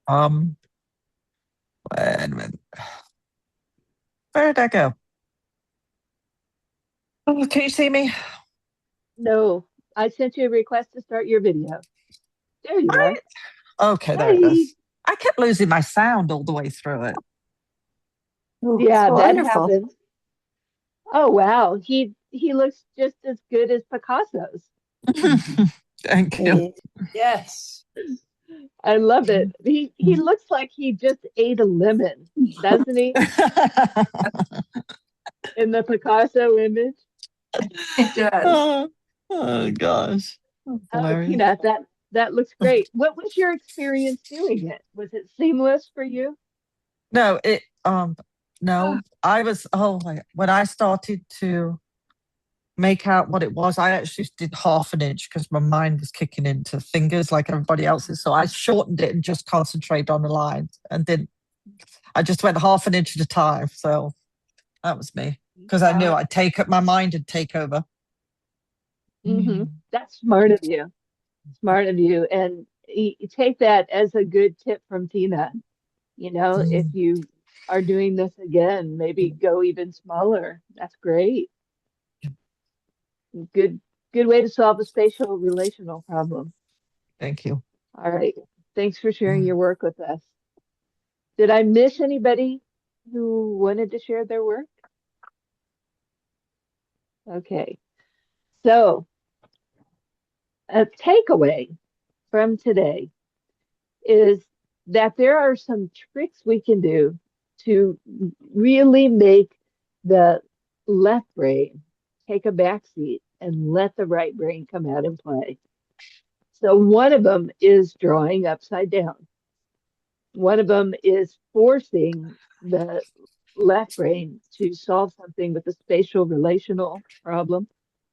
Um, wait a minute. Where did I go? Oh, can you see me? No, I sent you a request to start your video. There you are. Right. Okay, there it Hi. is. I kept losing my sound all the way through it. Oh, Yeah, that wonderful. happens. Oh wow, he looks just as good as Picasso's. Thank you. Yes. I love it. He looks like he just ate a lemon, doesn't he? In the Picasso image. it does. oh gosh. That's Oh, hilarious. Tina, that looks great. What was your experience doing it? Was it seamless for you? No, no. When I started to make out what it was, I actually did half an inch because my mind was kicking into fingers like everybody else's. So I shortened it and just concentrated on the lines and then I just went half an inch at a time. So that was me because I knew I'd take up my mind and take over. Mm-hmm. That's smart of you. Smart of you. And you take that as a good tip from Tina. If you are doing this again, maybe go even smaller. That's great. Good, good way to solve a spatial relational problem. Thank you. All right. Thanks for sharing your work with us. Did I miss anybody who wanted to share their work? Okay. So, a takeaway from today is that there are some tricks we can do to really make the left brain take a back seat and let the right brain come out and play. So one of them is drawing upside down. One of them is forcing the left brain to solve something with a spatial relational problem,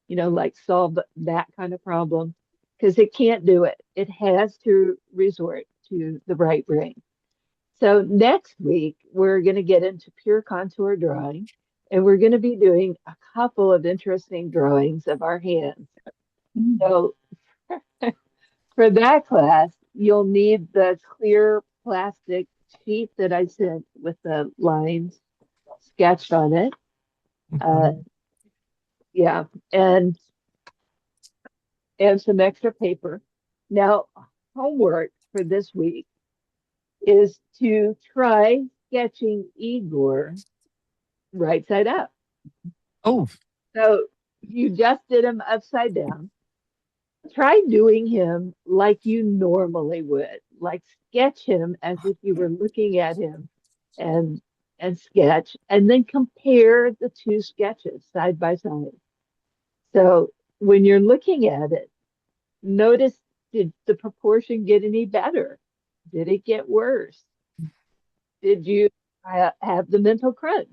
like solve that kind of problem, because it can't do it. It has to resort to the right brain. So next week, we're going to get into pure contour drawing, and we're going to be doing a couple of interesting drawings of our hands. So for that class, you'll need the clear plastic sheet that I sent with the lines sketched on it. Yeah, and some extra paper. Now, homework for this week is to try sketching Igor right side up. Oh, So you just did him upside down. Try doing him like you normally would, like sketch him as if you were looking at him and sketch, and then compare the two sketches side by side. So when you're looking at it, notice, did the proportion get any better? Did it get worse? Did you have the mental crunch?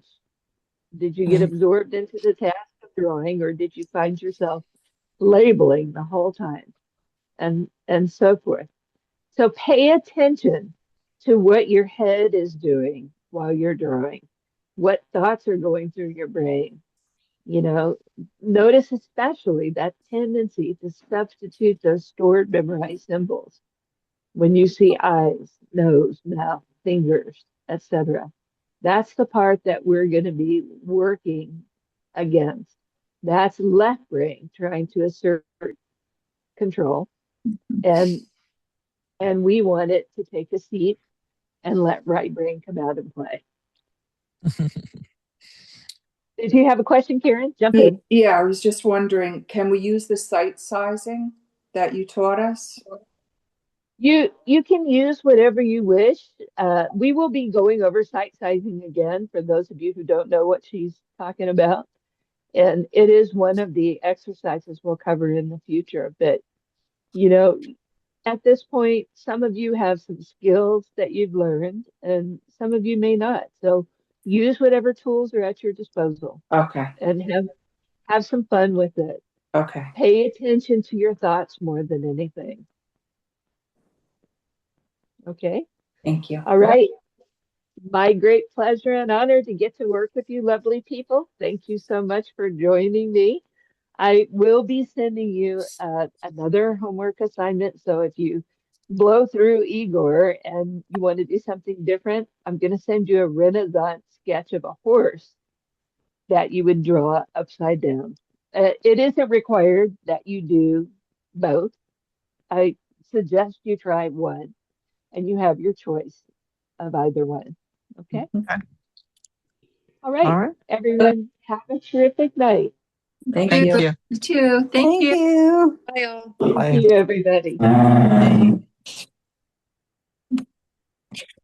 Did you get absorbed into the task of drawing, or did you find yourself labeling the whole time, and so forth? So pay attention to what your head is doing while you're drawing, what thoughts are going through your brain. Notice especially that tendency to substitute those stored memorized symbols when you see eyes, nose, mouth, fingers, etc. That's the part that we're going to be working against. That's left brain trying to assert control, and we want it to take a seat and let right brain come out and play. Did you have a question, Karen? Jump in. Yeah, I was just wondering, can we use the sight sizing that you taught us? You can use whatever you wish. We will be going over sight sizing again for those of you who don't know what she's talking about. And it is one of the exercises we'll cover in the future. But, at this point, some of you have some skills that you've learned and some of you may not. So use whatever tools are at your disposal. Okay. And have some fun with it. Okay. Pay attention to your thoughts more than anything. Okay. Thank you. All right. My great pleasure and honor to get to work with you lovely people. Thank you so much for joining me. I will be sending you another homework assignment. So if you blow through Igor and you want to do something different, I'm going to send you a Renaissance sketch of a horse that you would draw upside down. It isn't required that you do both. I suggest you try one and you have your choice of either one. Okay? All right. Everyone, have a terrific night. Thank thank you. you. You too. Thank you. you. Bye all. Thank Bye. you, everybody. Bye.